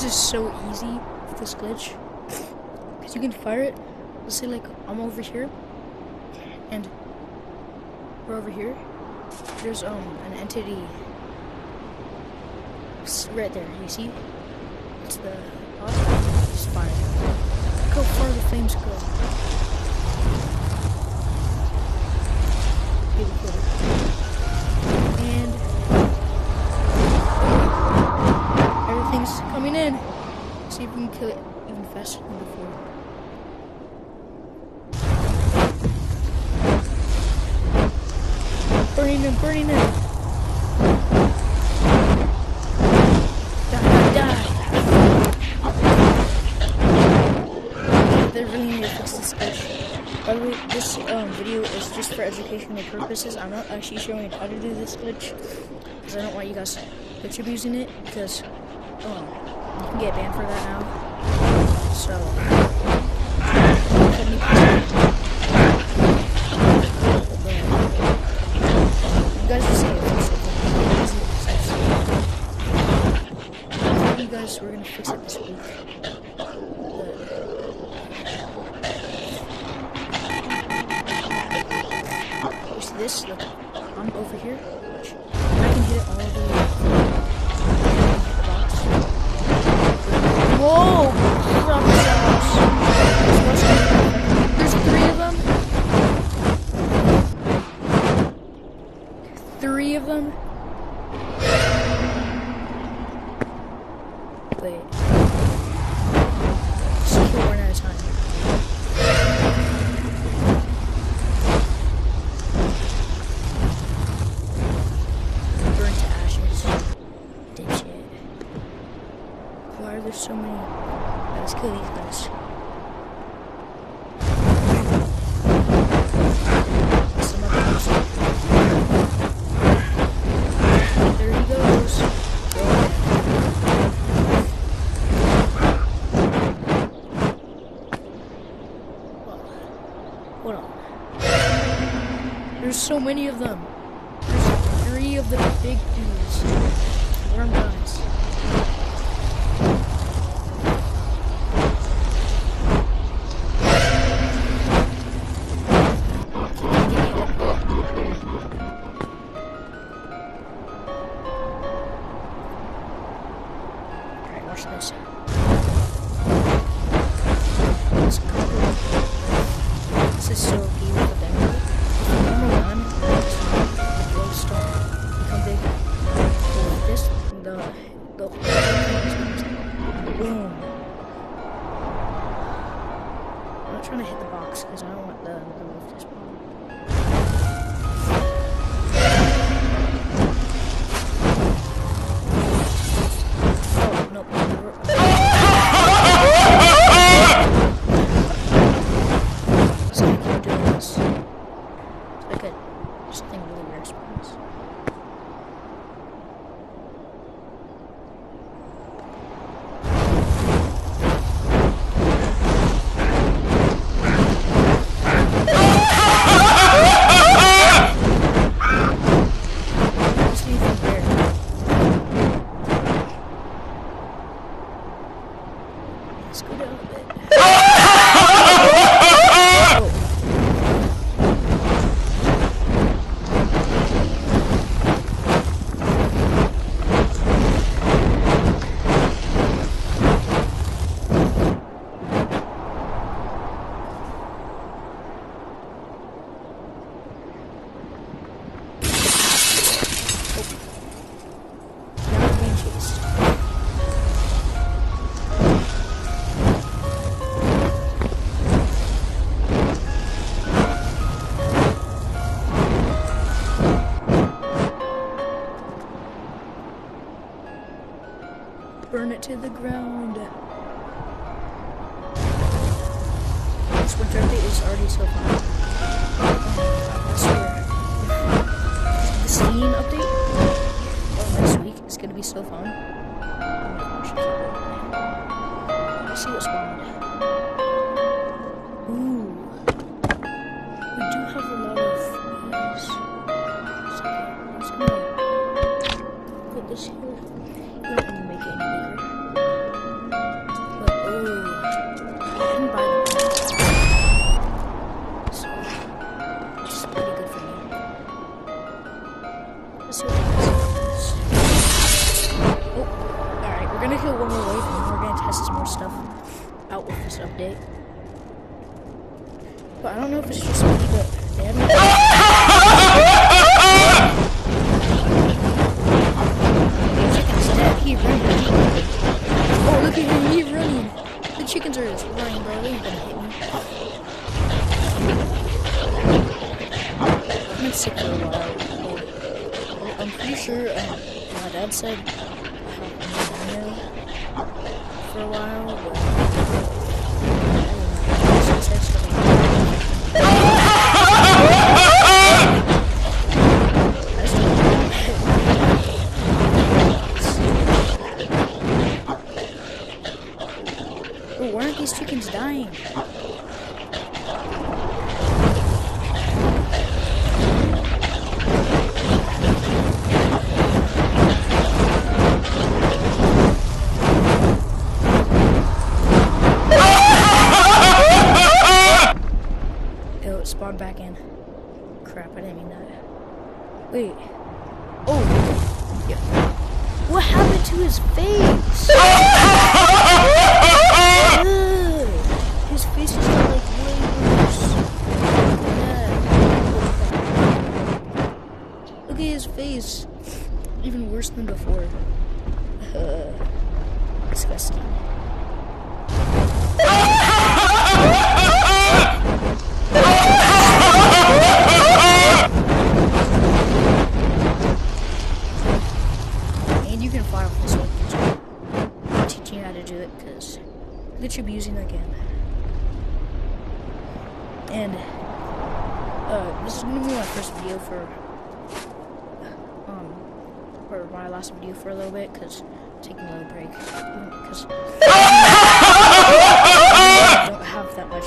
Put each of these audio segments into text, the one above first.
is so easy with this glitch. Because you can fire it. Let's say like I'm over here. And we're over here. There's an entity right there. You see? It's the just fire. Look how far the flames go. And everything's coming in. See if we can kill it even faster than before. Burning them, burning them. Die. They really need to fix this glitch. By the way, this video is just for educational purposes. I'm not actually showing how to do this glitch because I don't want you guys glitch abusing it because you can get banned for that now. So you guys are saying you guys we're gonna fix it this week. This, look, I'm over here. Watch. I can hit it all the way up. Whoa! There's 3 of them. 3 of them. Wait. Just kill one at a time. There's so many. Let's kill these guys. Some of them. There he goes. Hold on. There's so many of them. There's 3 of the big dudes. Worm guys. Watch this. This is so beautiful. Number 1, the glowstone become big. Like this, the boom. I'm not trying to hit the box because I don't want the roof to spawn. Something really weird spawns. Let's go down a bit. Burn it to the ground. This winter update is already so fun. I swear. The Steam update next week is gonna be so fun. Oh my gosh, let's see what's spawned. Ooh. We do have a lot of these. So let's put this here. You don't need to make it any bigger. Oh, alright, we're gonna kill one more wave and then we're gonna test some more stuff out with this update. But I don't know if it's just me, but they haven't. Chicken's dead. He running. Oh, look at him. He's running. The chickens are just running, bro. They ain't gonna hit me. I've been sick for a while. I'm pretty sure my dad said I haven't been there for a while, but oh, why aren't these chickens dying? Spawn back in. Crap, I didn't mean that. Wait. Oh! Yeah. What happened to his face? His face just got like way worse. Yeah. Look at his face. Even worse than before. Disgusting. And you can fly off this one. I'm teaching you how to do it because look at you abusing again. And this is gonna be my first video for my last video for a little bit because I'm taking a little break because I don't have that much.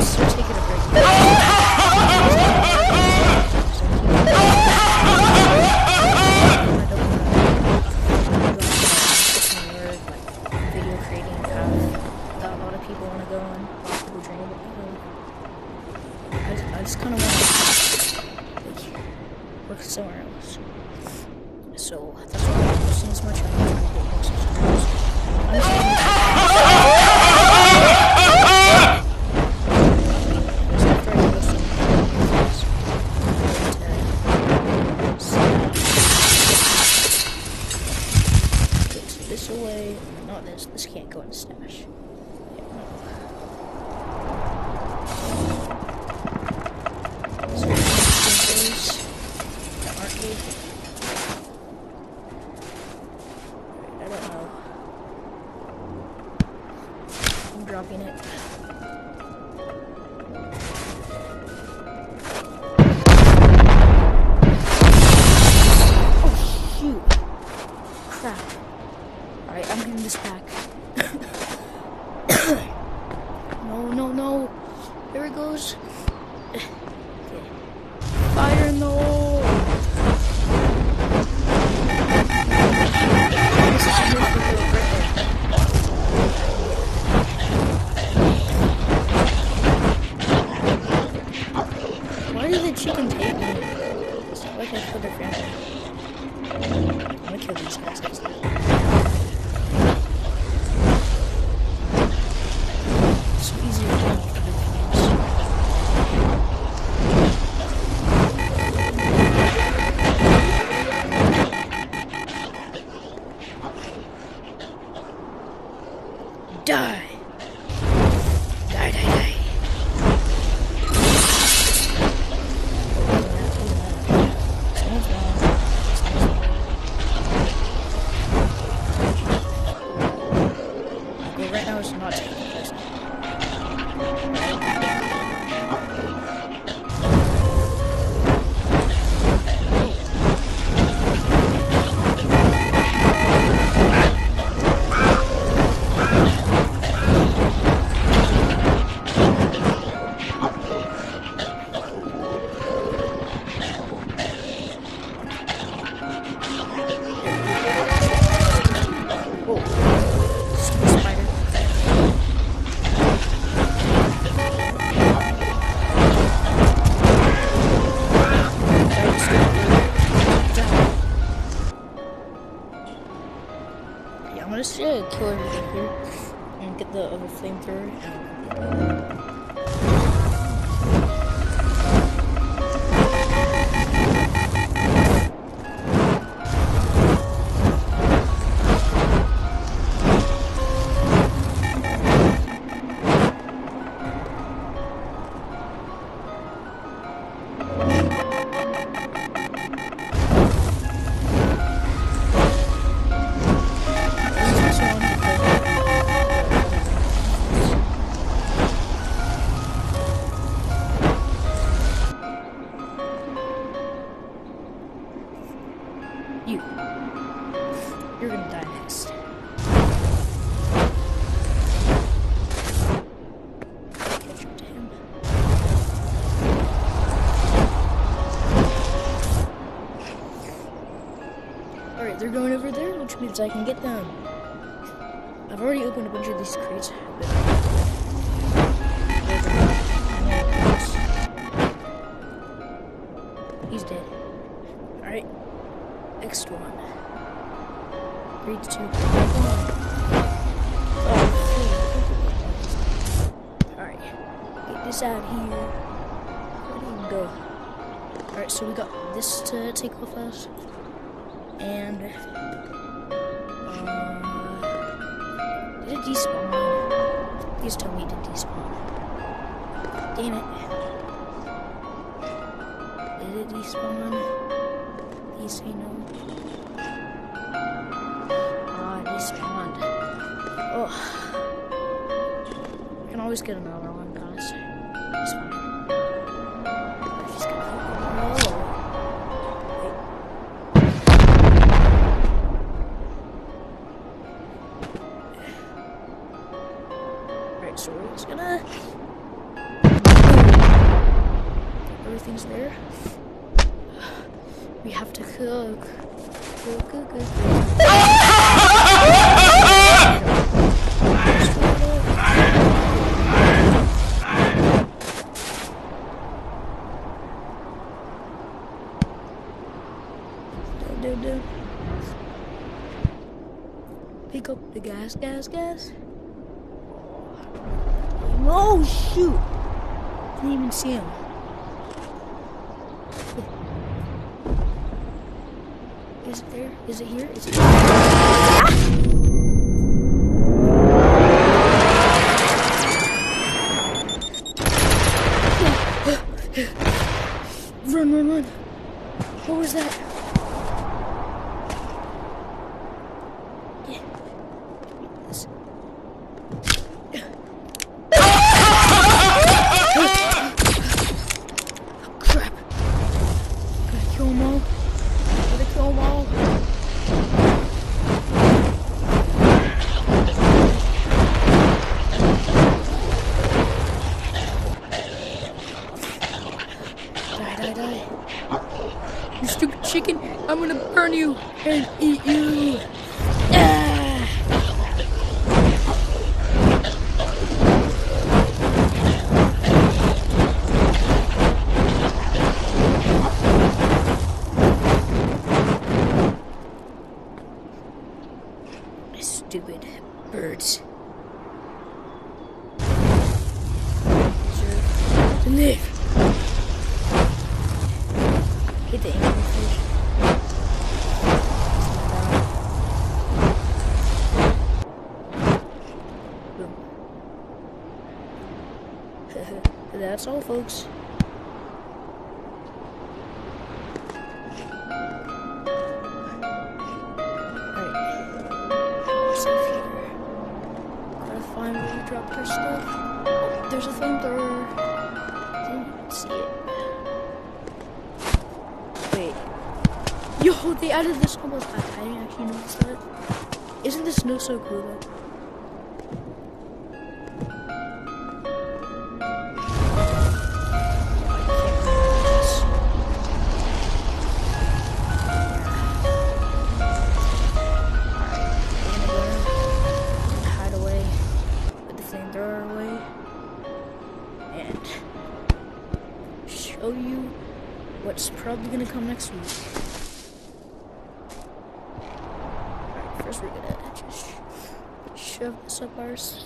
So taking a break. Video creating path that a lot of people want to go on. A lot of people dream about I just kind of want to work somewhere else. So that's why I'm not posting as much. I'm trying to get more subscribers. This away, not this. This can't go in the stash. So those that aren't good. I don't know. I'm dropping it. Oh shoot! Crap. Alright, I'm getting this back. No. There it goes. Okay. Fire in the hole. This is a right there. Why did the chicken take me? It's not like I killed their family. I'm gonna kill these guys. Die! Die! Someone's wrong. let's kill everything here and get the other flamethrower. You're gonna die next. Catch up to him. Alright, they're going over there, which means I can get them. I've already opened a bunch of these crates. He's dead. Alright. Next one. 3, 2, 1. Alright. Get this out here. Where do you go? Alright, so we got this to take off us. And did it despawn? Please tell me it did despawn. Damn it. Did it despawn? Please say no. Despawned. Oh. I can always get another one, guys. It's fine. I just gotta Alright, so we're just gonna everything's there. We have to cook. Cook. Pick up the gas. Oh shoot! Didn't even see him. Is it there? Is it here? Is it here? Run. What was that? Crap. Gotta kill them all. Die. You stupid chicken, I'm gonna burn you and eat you. Stupid birds. To live. Hit the anglerfish. Boom. That's all, folks. Finally dropped her stuff. Oh, there's a flamethrower. Didn't see it. Wait. Yo, they added this almost. I didn't actually notice that. Isn't the snow so cool though? Show you what's probably gonna come next week. Alright, first we're gonna just shove this up our stash.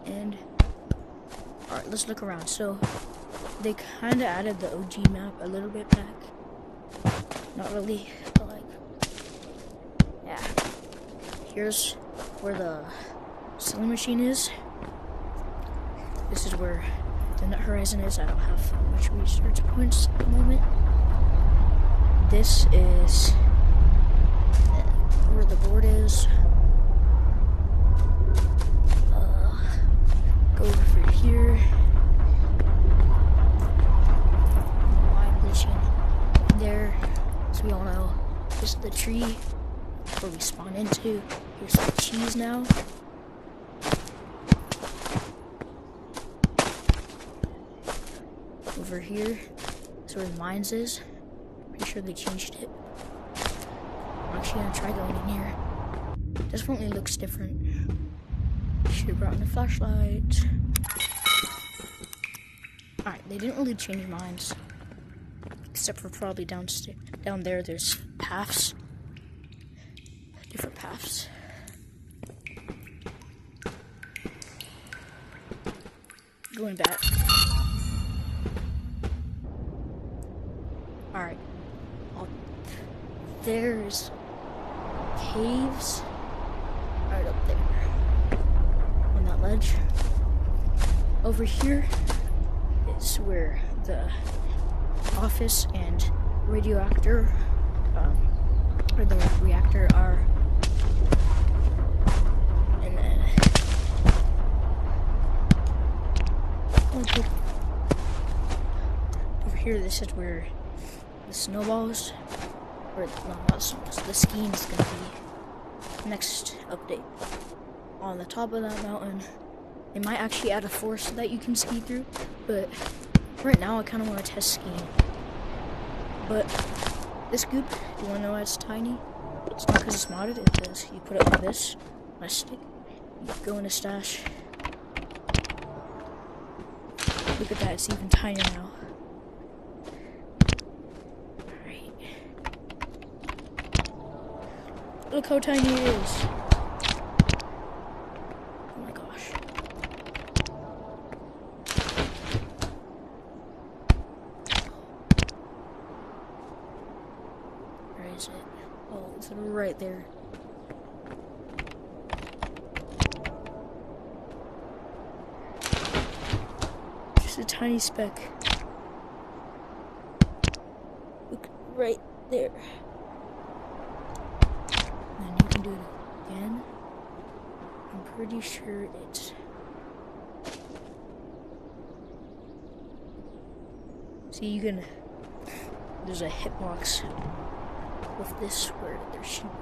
And alright, let's look around. So they kind of added the OG map a little bit back. Not really, but like, yeah. Here's where the selling machine is. This is where the Nut Horizon is. I don't have much research points at the moment. This is where the board is. Go over here. Why glitching there? So we all know this is the tree where we spawn into. Here's the cheese now. Over here is where the mines is. Pretty sure they changed it. I'm actually gonna try going in here. Definitely looks different. Should have brought in a flashlight. Alright, they didn't really change mines. Except for probably down there there's paths. Different paths. Going back. Alright. There's caves right up there. On that ledge. Over here is where the office and radioactor, or the reactor are. And then over here, this is where the snowballs, or no, not snowballs, the skiing is gonna be next update. On the top of that mountain, they might actually add a forest that you can ski through, but right now I kind of want to test skiing. But this goop, you want to know why it's tiny? It's not because it's modded, it's because you put it like this, on a stick, you go in a stash. Look at that, it's even tinier now. Alright. Look how tiny it is. Oh my gosh. Where is it? Oh, it's right there. Just a tiny speck. Look right there. And you can do it again. I'm pretty sure it's... See, you can... There's a hitbox with this where there should be.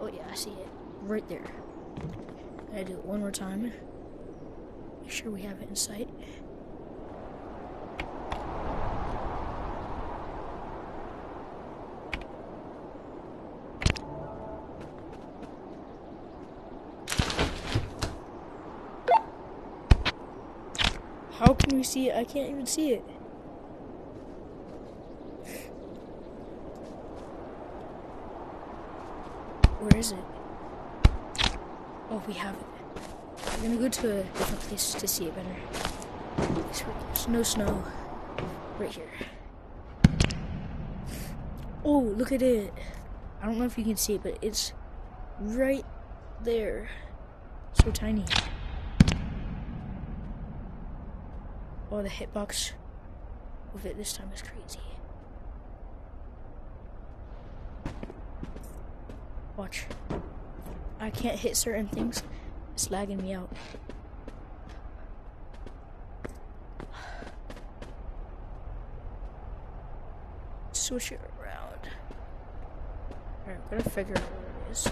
Oh yeah, I see it. Right there. Gotta do it one more time. Make sure we have it in sight. How can we see it? I can't even see it. Where is it? Oh, we have it. We're gonna go to a different place to see it better. There's no snow. Right here. Oh, look at it. I don't know if you can see it, but it's right there. So tiny. Oh, the hitbox with it this time is crazy. Watch. I can't hit certain things. It's lagging me out. Switch it around. Alright, I'm gonna figure out where it is.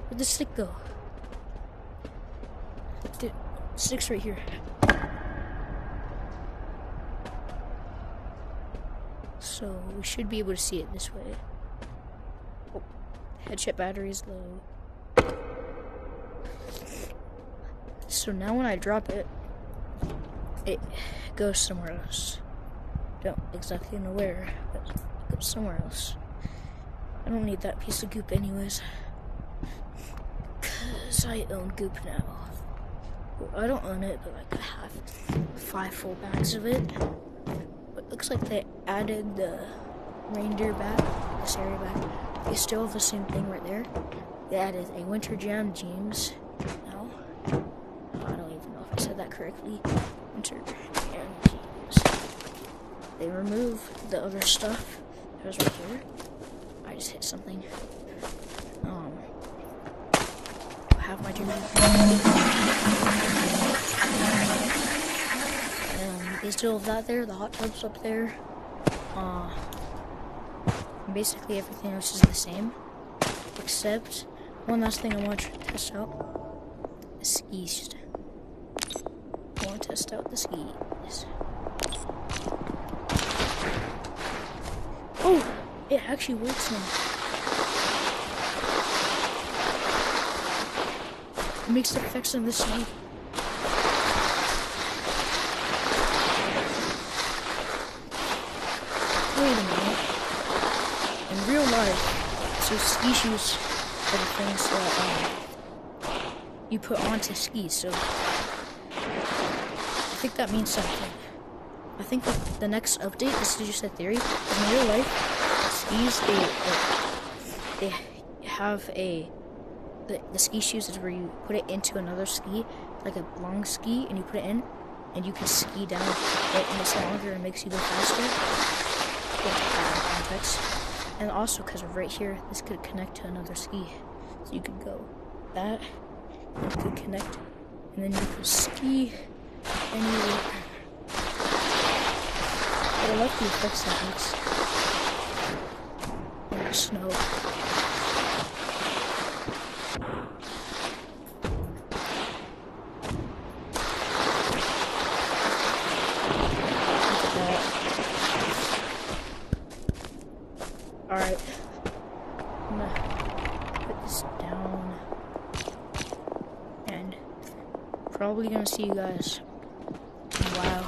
Where'd the stick go? Dude, stick's right here. So we should be able to see it this way. Headset battery is low. So now when I drop it, it goes somewhere else. Don't exactly know where, but it goes somewhere else. I don't need that piece of goop anyways, cause I own goop now. Well, I don't own it, but like I have 5 full bags of it. But it looks like they added the reindeer bag, this area bag. They still have the same thing right there. They added a Winter Jam jeans now. I don't even know if I said that correctly. Winter Jam jeans. They removed the other stuff that was right here. I just hit something. I have my jam. They still have that there. The hot tub's up there. Basically everything else is the same, except one last thing I want to test out: the skis. I want to test out the skis. Oh, it actually works now. It makes the effects on the ski. Wait a minute. In real life, so ski shoes are the things that you put onto skis. So I think that means something. I think that the next update, this is just a theory, in real life, skis, they have the ski shoes is where you put it into another ski, like a long ski, and you put it in, and you can ski down it, and it's longer and makes you go faster. Context. And also because of right here, this could connect to another ski. So you could go that, and you could connect, and then you could ski anywhere. But I like the effects that makes in the snow. Alright, I'm gonna put this down, and probably gonna see you guys in a while.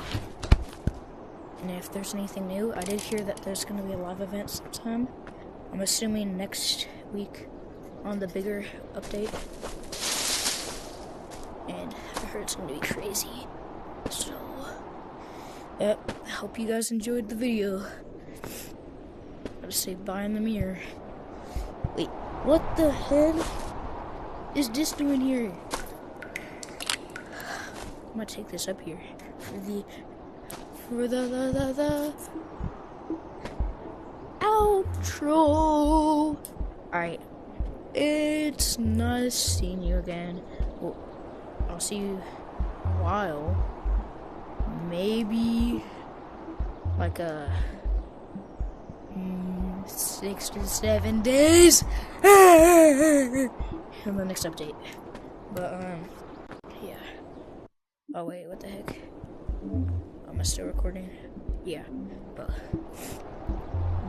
And if there's anything new, I did hear that there's gonna be a live event sometime. I'm assuming next week on the bigger update. And I heard it's gonna be crazy. So, yep, I hope you guys enjoyed the video. To say bye in the mirror. Wait, what the hell is this doing here? I'm gonna take this up here for the outro. Alright, it's nice seeing you again. Well, I'll see you in a while. Maybe like a 6 to 7 days in the next update. But yeah. Oh wait, what the heck? Am I still recording? Yeah. But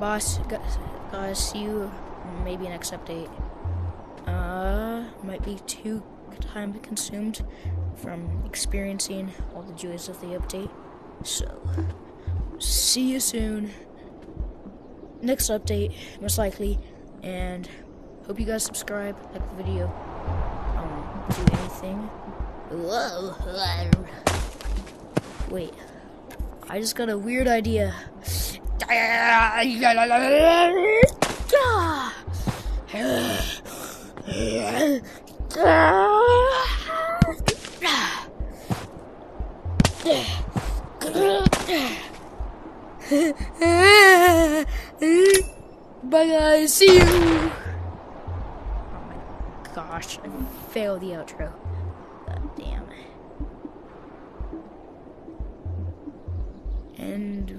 boss, guys, see you maybe next update. Might be too time consumed from experiencing all the joys of the update. So see you soon. Next update, most likely, and hope you guys subscribe, like the video, do anything. Whoa. Wait, I just got a weird idea. Bye guys, see you! Oh my gosh, I failed the outro. God damn. And